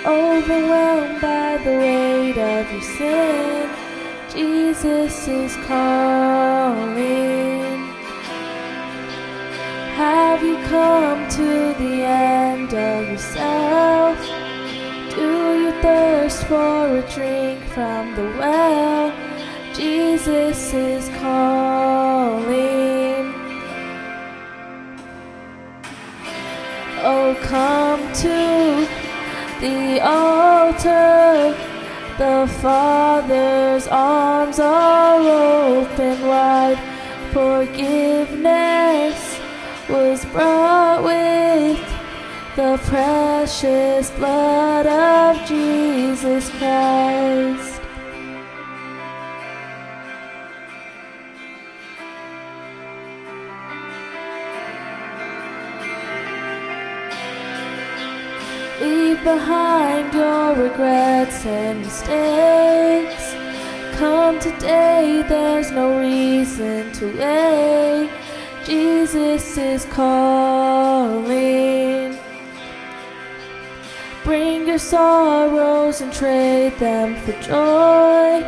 Overwhelmed by the weight of your sin, Jesus is calling. Have you come to the end of yourself? Do you thirst for a drink from the well? Jesus is calling. Oh, come to the altar. The Father's arms are open wide. Forgiveness was brought with the precious blood of Jesus Christ. Leave behind your regrets and mistakes. Come today, there's no reason to wait. Jesus is calling. Bring your sorrows and trade them for joy.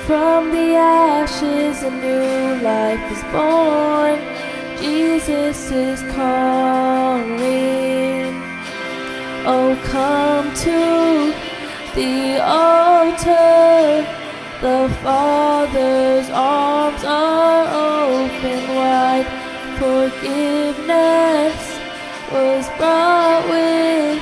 From the ashes a new life is born. Jesus is calling. Oh, come to the altar. The Father's arms are open wide. Forgiveness was brought with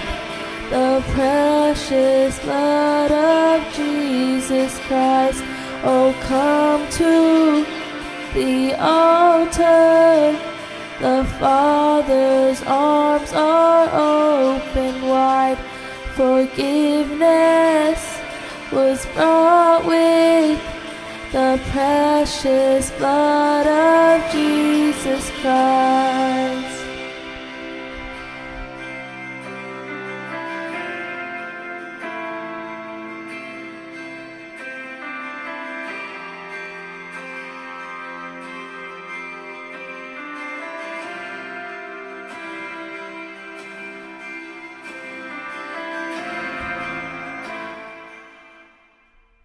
the precious blood of Jesus Christ. Oh, come to the altar. The Father's arms are open wide. Forgiveness was brought with the precious blood of Jesus Christ.